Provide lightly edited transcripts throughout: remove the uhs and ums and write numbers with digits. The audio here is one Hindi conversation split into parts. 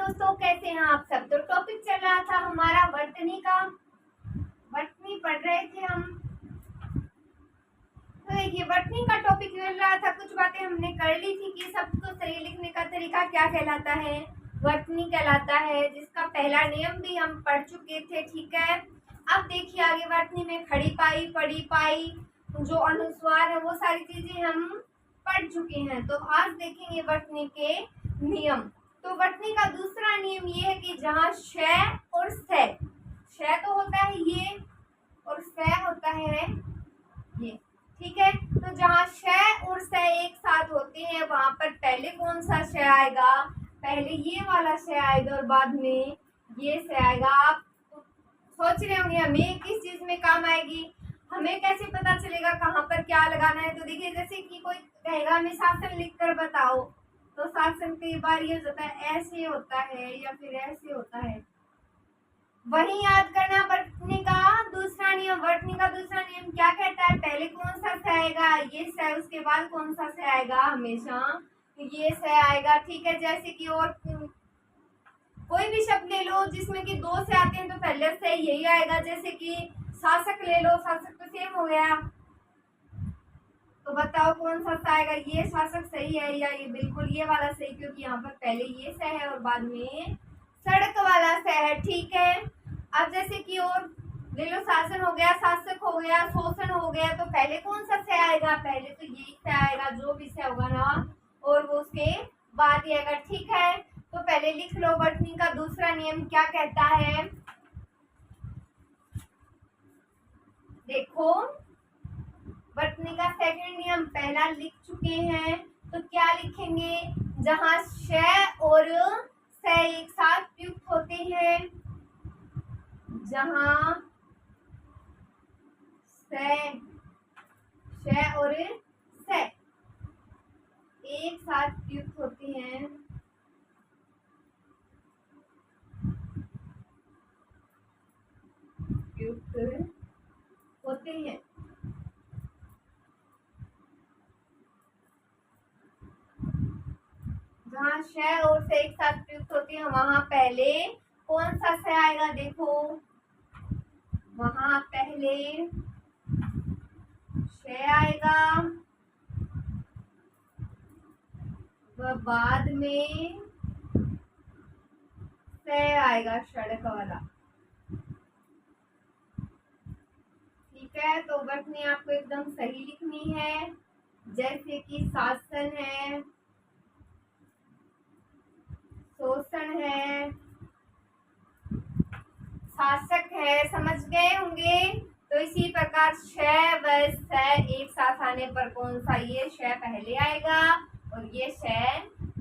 दोस्तों, कैसे हैं आप सब। तो टॉपिक चल रहा था हमारा वर्तनी का। वर्तनी पढ़ रहे थे हम। तो देखिए, वर्तनी का टॉपिक मिल रहा था। कुछ बातें हमने कर ली थी कि सबको सही लिखने का तरीका क्या कहलाता है, वर्तनी कहलाता है, जिसका पहला नियम भी हम पढ़ चुके थे। ठीक है, अब देखिए आगे वर्तनी में खड़ी पाई, पड़ी पाई, जो अनुस्वार है, वो सारी चीजें हम पढ़ चुके हैं। तो आज देखेंगे वर्तनी के नियम। तो वर्तनी का दूसरा नियम ये है कि जहाँ श और श तो होता है ये और स होता है ये। ठीक है, तो जहाँ श और स एक साथ होते हैं वहां पर पहले कौन सा श आएगा, पहले ये वाला श आएगा और बाद में ये स आएगा। आप सोच रहे होंगे हमें किस चीज में काम आएगी, हमें कैसे पता चलेगा कहाँ पर क्या लगाना है। तो देखिए, जैसे कि कोई कहेगा हमें शासन लिख कर बताओ, तो शासन कई बार ये होता है ऐसे होता है या फिर ऐसे होता है। वही याद करना वर्तनी का दूसरा नियम। वर्तनी का दूसरा नियम क्या कहता है, पहले कौन सा स आएगा, ये स, उसके बाद कौन सा स आएगा, हमेशा ये स आएगा। ठीक है, जैसे कि और कोई भी शब्द ले लो जिसमें कि दो से आते हैं तो पहले से यही आएगा। जैसे कि शासक ले लो, शासक तो सेम हो गया। तो बताओ कौन सा आएगा, ये शासक सही है या ये बिल्कुल ये वाला सही, क्योंकि यहाँ पर पहले ये स है और बाद में सड़क वाला स है। ठीक है, अब जैसे कि और ले लो, शासन हो गया, शासक हो गया, शोषण हो गया, तो पहले कौन सा स आएगा, पहले तो यही स आएगा, जो भी स होगा ना, और वो उसके बाद ही आएगा। ठीक है, तो पहले लिख लो वर्तनी का दूसरा नियम क्या कहता है। देखो, वर्तनी का सेकंड नियम पहला लिख चुके हैं, तो क्या लिखेंगे, जहां श और स एक साथ प्रयुक्त होते हैं, जहां श और स एक साथ प्रयुक्त होते हैं, प्रयुक्त होते हैं, जहाँ श और स एक साथ प्रयुक्त होते हैं वहां पहले कौन सा स आएगा। देखो, वहां पहले श आएगा, व बाद में स आएगा, सड़क वाला। ठीक है, तो वर्तनी आपको एकदम सही लिखनी है। जैसे कि शासन है, शोषण है, शासक है, समझ गए होंगे। तो इसी प्रकार श व स एक साथ आने पर कौन सा, ये श पहले आएगा और ये श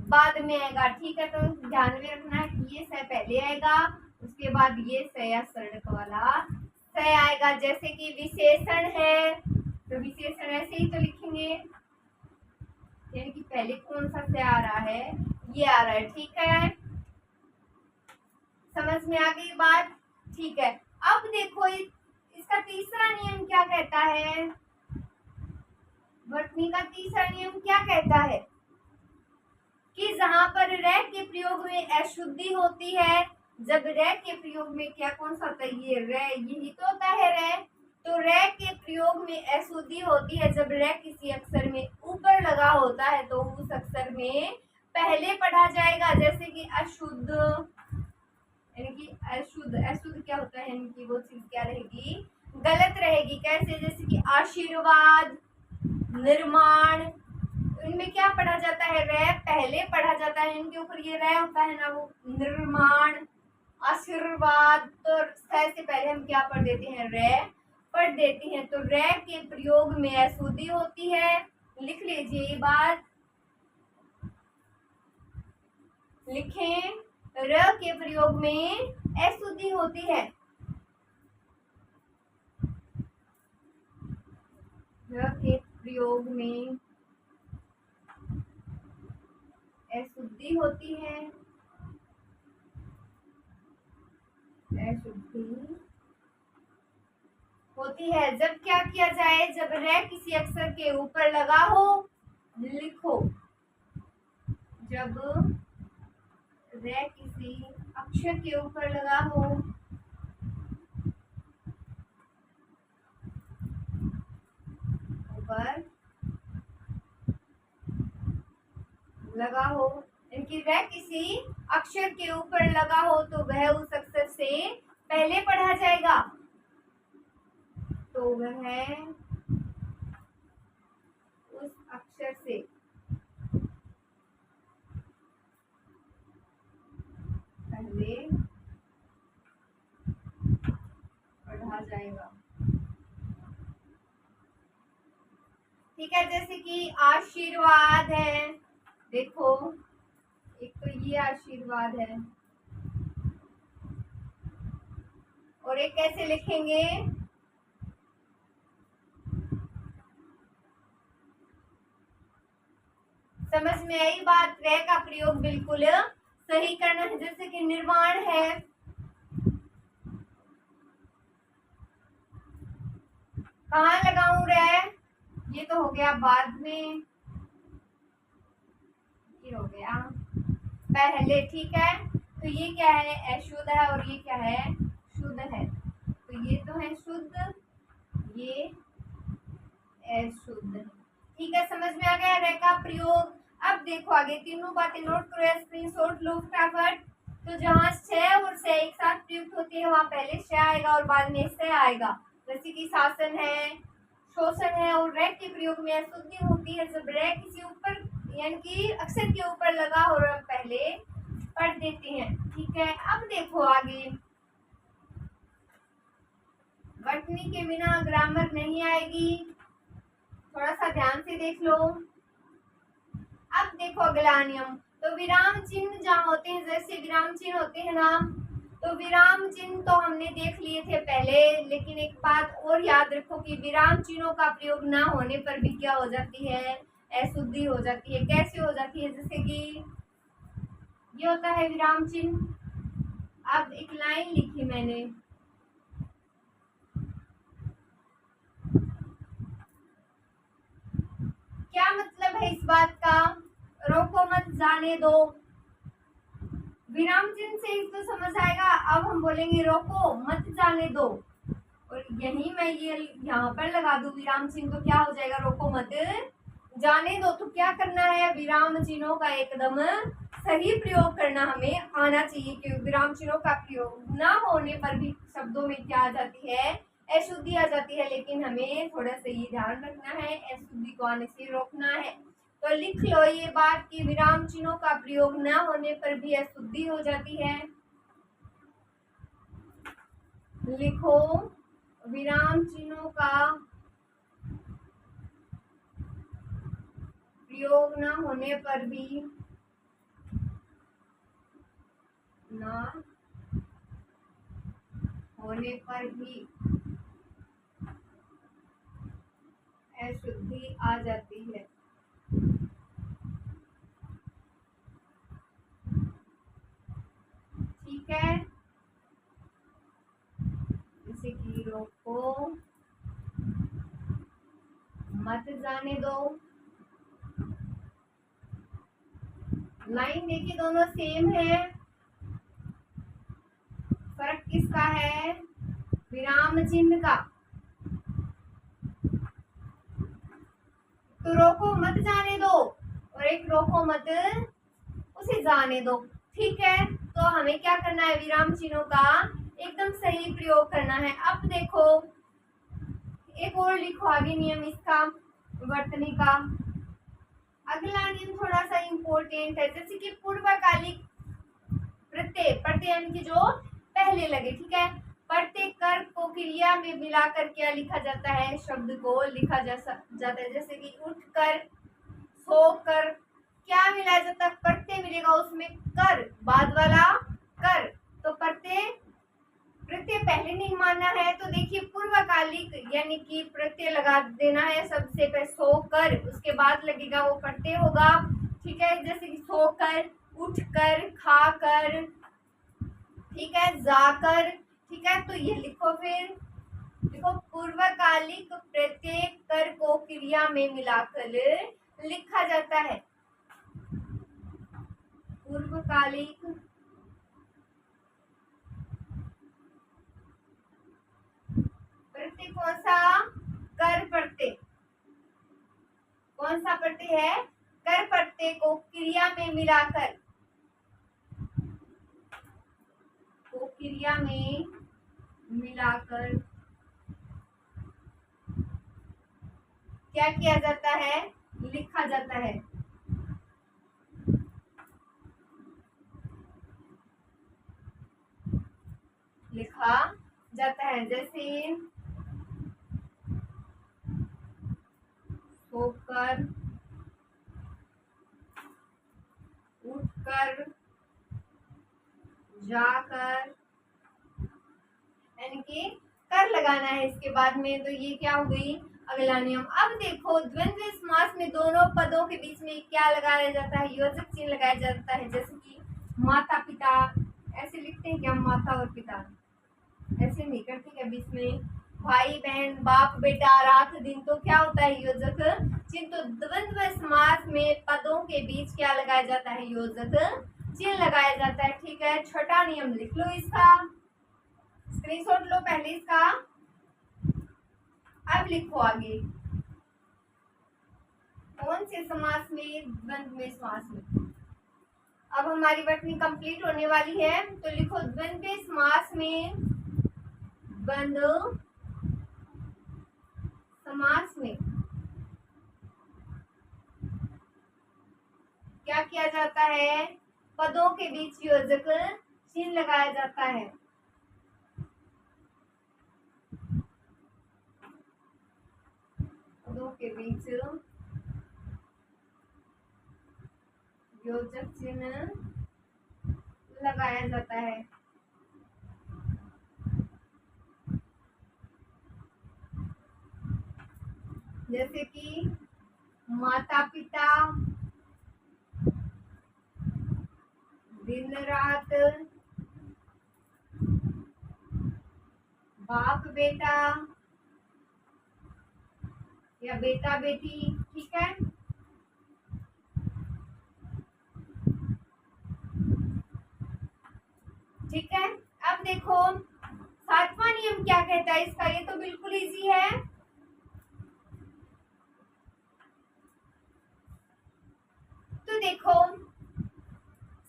बाद में आएगा। ठीक है, तो ध्यान में रखना है कि ये स पहले आएगा, उसके बाद ये स या सड़क वाला स आएगा। जैसे कि विशेषण है, तो विशेषण ऐसे ही तो लिखेंगे, यानी कि पहले कौन सा स आ रहा है, ये आ रहा है। ठीक है, समझ में आ गई बात। ठीक है, अब देखो इसका तीसरा नियम क्या कहता है। वर्तनी का तीसरा नियम क्या कहता है कि जहां पर र के प्रयोग में अशुद्धि होती है, जब र के प्रयोग में क्या कौन सा होता है, ये र, यही तो होता है र। तो र के प्रयोग में अशुद्धि होती है जब र किसी अक्षर में ऊपर लगा होता है, तो उस अक्षर में पहले पढ़ा जाएगा। जैसे कि अशुद्ध, यानी कि अशुद्ध, अशुद्ध क्या होता है, यानी कि वो चीज क्या रहेगी, गलत रहेगी। कैसे, जैसे कि आशीर्वाद, निर्माण, इनमें क्या पढ़ा जाता है, रे पहले पढ़ा जाता है। इनके ऊपर ये रे होता है ना, वो निर्माण, आशीर्वाद, तो स से पहले हम क्या पढ़ देते हैं, रे पढ़ देते हैं। तो रे के प्रयोग में अशुद्धि होती है, लिख लीजिए ये बात, लिखें, र के प्रयोग में अशुद्धि होती है, र के प्रयोग में अशुद्धि होती है, अशुद्धि होती है जब क्या किया जाए, जब र किसी अक्षर के ऊपर लगा हो। लिखो, जब रे किसी अक्षर के ऊपर लगा हो, ऊपर लगा हो, इनकी रे किसी अक्षर के ऊपर लगा हो तो वह उस अक्षर से पहले पढ़ा जाएगा। तो वह उस अक्षर से पहले पढ़ा जाएगा। ठीक है, जैसे कि आशीर्वाद है, देखो एक तो ये आशीर्वाद है और एक कैसे लिखेंगे, समझ में आई बात। रे का प्रयोग बिल्कुल सही करना है। जैसे कि निर्माण है, कहाँ लगाऊं रे, ये तो हो गया बाद में, ये हो गया पहले। ठीक है, तो ये क्या है, अशुद्ध है और ये क्या है, शुद्ध है। तो ये तो है शुद्ध, ये अशुद्ध। ठीक है, समझ में आ गया रे का प्रयोग। अब देखो आगे तीनों बातें नोट करो या स्क्रीनशॉट लो फटाफट। तो जहाँ से और से एक साथ प्रयुक्त होती है वहां पहले से आएगा और बाद में से आएगा। जैसे कि शासन है, शोषण है और रे के प्रयोग में अशुद्धि होती है जब रे किसी ऊपर यानी कि अक्षर के ऊपर लगा और हम पहले पढ़ देते हैं। ठीक है, अब देखो आगे, वर्तनी के बिना ग्रामर नहीं आएगी, थोड़ा सा ध्यान से देख लो। अब देखो अगला नियम, तो विराम चिन्ह जहाँ होते हैं, जैसे विराम चिन्ह होते हैं ना, तो विराम चिन्ह तो हमने देख लिए थे पहले, लेकिन एक बात और याद रखो कि विराम चिन्हों का प्रयोग ना होने पर भी क्या हो जाती है, अशुद्धि हो जाती है। कैसे हो जाती है, जैसे कि ये होता है विराम चिन्ह। अब एक लाइन लिखी मैंने, क्या मतलब है इस बात का, रोको मत जाने दो। विराम चिन्ह से तो समझ आएगा। अब हम बोलेंगे रोको मत जाने दो, और यही मैं ये यहाँ पर लगा दूं विराम चिन्ह, तो क्या हो जाएगा, रोको मत जाने दो। तो क्या करना है, विराम चिन्हों का एकदम सही प्रयोग करना हमें आना चाहिए, क्योंकि विराम चिन्हों का प्रयोग ना होने पर भी शब्दों में क्या आ जाती है, अशुद्धि आ जाती है। लेकिन हमें थोड़ा सा ये ध्यान रखना है, अशुद्धि को आने से रोकना है। तो लिख लो ये बात कि विराम चिन्हों का प्रयोग न होने पर भी अशुद्धि हो जाती है। लिखो, विराम चिन्हों का प्रयोग न होने पर भी अशुद्धि आ जाती है। ठीक है, जैसे कि रोको मत जाने दो, लाइन देखिए दोनों सेम है, फर्क किसका है, विराम चिन्ह का। तो रोको मत जाने दो और एक रोको मत उसे जाने दो। ठीक है, तो हमें क्या करना है, विराम चिन्हों का एकदम सही प्रयोग करना है। अब देखो एक और लिखो आगे नियम इसका, वर्तनी का। अगला नियम थोड़ा सा इम्पोर्टेंट है, जैसे कि पूर्वकालिक प्रत्यय, प्रत्यय यानी कि जो पहले लगे। ठीक है, प्रत्येक कर को क्रिया में मिलाकर क्या लिखा जाता है, शब्द को लिखा जाता है। जैसे कि उठ कर, सो कर, क्या मिलाया जाता है, प्रत्यय मिलेगा उसमें, कर बाद वाला कर। तो प्रत्यय पहले नहीं मानना है, तो देखिए पूर्वकालिक यानी कि प्रत्यय लगा देना है सबसे पहले, सो कर, उसके बाद लगेगा वो प्रत्यय होगा। ठीक है, जैसे कि सो कर, उठ कर, खा कर, ठीक है, जाकर। ठीक है, तो ये लिखो, फिर देखो पूर्वकालिक प्रत्येक कर को क्रिया में मिलाकर लिखा जाता है। पूर्वकालिक प्रत्यय को क्रिया में मिलाकर, को क्रिया में मिलाकर क्या किया जाता है, लिखा जाता है। लिखा जाता है। जैसे सोकर, उठकर, जाकर, यानी कि कर लगाना है इसके बाद में, तो ये क्या हो गई, अगला नियम। अब देखो द्वंद्व समास में दोनों पदों के बीच में क्या लगाया जाता है, योजक चिन्ह लगाया जाता है। जैसे कि माता पिता, ऐसे लिखते हैं क्या, माता और पिता ऐसे नहीं करते क्या बीच में, भाई बहन, बाप बेटा, रात दिन, तो क्या होता है, योजक चिन्ह। तो द्वंद्व समास में पदों के बीच क्या लगाया जाता है, योजक चिन्ह लगाया जाता है। ठीक है, छठा नियम लिख लो इसका, स्क्रीनशॉट लो पहले इसका। अब लिखो आगे, कौन से समास में, द्वंद्व समास में। अब हमारी बटनी कंप्लीट होने वाली है, तो लिखो द्वंद्व समास में, द्वंद्व समास में क्या किया जाता है, पदों के बीच योजक चिन्ह लगाया जाता है। पदों के बीच योजक चिन्ह लगाया जाता है। जैसे कि माता पिता, दिन रात, बाप बेटा या बेटा बेटी। ठीक है, ठीक है। अब देखो सातवां नियम क्या कहता है इसका, ये तो बिल्कुल इजी है। तो देखो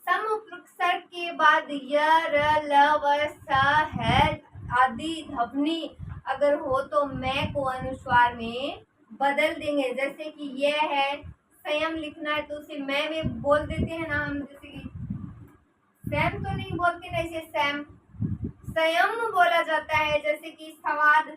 समुपसर्ग के बाद य, र, ल, व, स, है आदि ध्वनि अगर हो तो मैं को अनुस्वार में बदल देंगे। जैसे कि यह है, संयम लिखना है तो उसे मैं में बोल देते हैं ना हम, जैसे कि सैम तो नहीं बोलते ना, इसे सैम, संयम बोला जाता है। जैसे कि संवाद,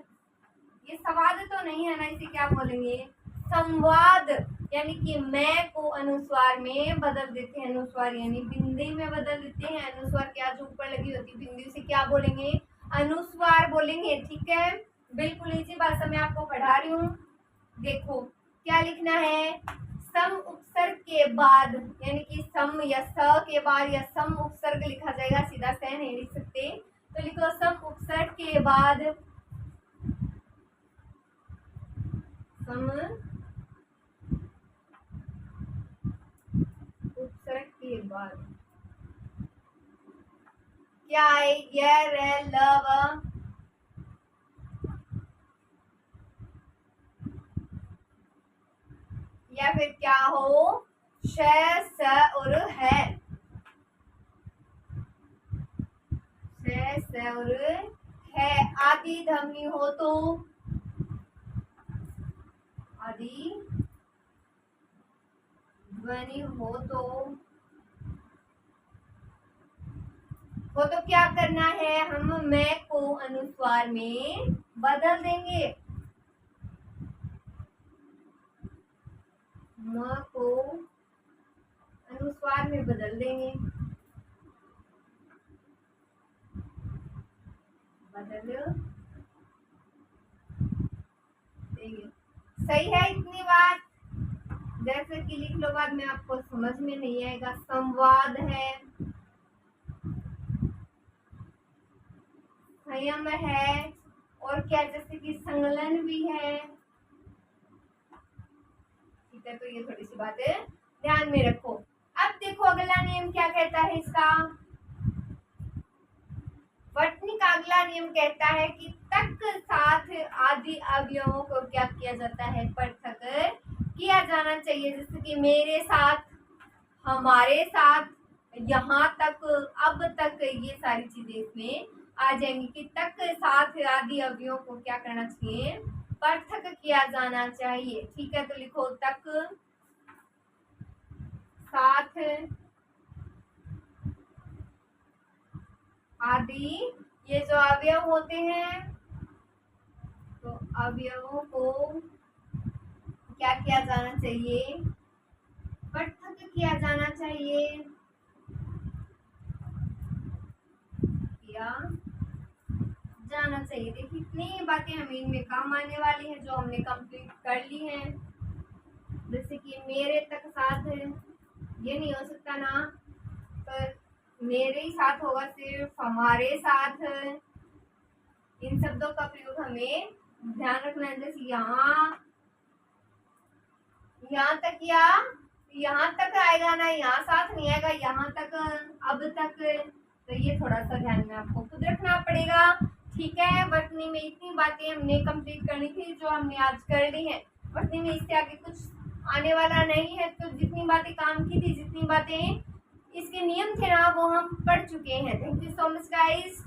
ये संवाद तो नहीं है ना, इसे क्या बोलेंगे, संवाद, यानी कि मैं को अनुस्वार में बदल देते हैं। अनुस्वार यानी बिंदी में बदल देते हैं। अनुस्वार के आज ऊपर लगी होती बिंदी, उसे क्या बोलेंगे, अनुस्वार बोलेंगे। ठीक है, बिल्कुल इसी भाषा में आपको पढ़ा रही हूँ। देखो क्या लिखना है, सम उपसर्ग के बाद, यानी कि सम या स के बाद या सम उपसर्ग लिखा जाएगा, सीधा स नहीं लिख सकते, तो लिखो सम उपसर्ग के बाद, सम उपसर्ग के बाद क्या है, य, र, ल, व, या फिर क्या हो, श, स और है, श, स और है आदि ध्वनि हो तो, आदि ध्वनि हो तो क्या करना है, हम मैं को अनुस्वार में बदल देंगे। म को अनुस्वार में बदल देंगे, बदल देंगे। सही है इतनी बात, जैसे कि लिख लो, बाद में आपको समझ में नहीं आएगा। संवाद है, संयम है, और क्या, जैसे कि संलग्न भी है। ठीक है, तो ये थोड़ी सी बातें ध्यान में रखो। अब देखो अगला नियम क्या कहता है इसका, वर्तनी का अगला नियम कहता है कि तक साथ आदि अवयवों को क्या किया जाता है, पृथक किया जाना चाहिए। जैसे कि मेरे साथ, हमारे साथ, यहाँ तक, अब तक, ये सारी चीजें इसमें आ जाएंगी कि तक के साथ आदि अवयवों को क्या करना चाहिए, पृथक किया जाना चाहिए। ठीक है, तो लिखो तक, साथ, आदि, ये जो अवयव होते हैं, तो अवयवों को क्या किया जाना चाहिए, पृथक किया जाना चाहिए, किया जाना चाहिए। देखिए इतनी बातें हमें इनमें काम आने वाली हैं जो हमने कंप्लीट कर ली हैं। जैसे कि मेरे तक साथ है, ये नहीं हो सकता ना, पर मेरे ही साथ होगा, सिर्फ हमारे साथ। इन शब्दों का प्रयोग हमें ध्यान रखना है। जैसे यहाँ तक, या यहाँ तक आएगा ना, यहाँ साथ नहीं आएगा, यहाँ तक, अब तक, तो ये थोड़ा सा ध्यान में आपको खुद रखना पड़ेगा। ठीक है, वर्तनी में इतनी बातें हमने कंप्लीट करनी थी जो हमने आज कर ली है। वर्तनी में इससे आगे कुछ आने वाला नहीं है, तो जितनी बातें काम की थी, जितनी बातें इसके नियम थे ना, वो हम पढ़ चुके हैं। Thank you so much guys.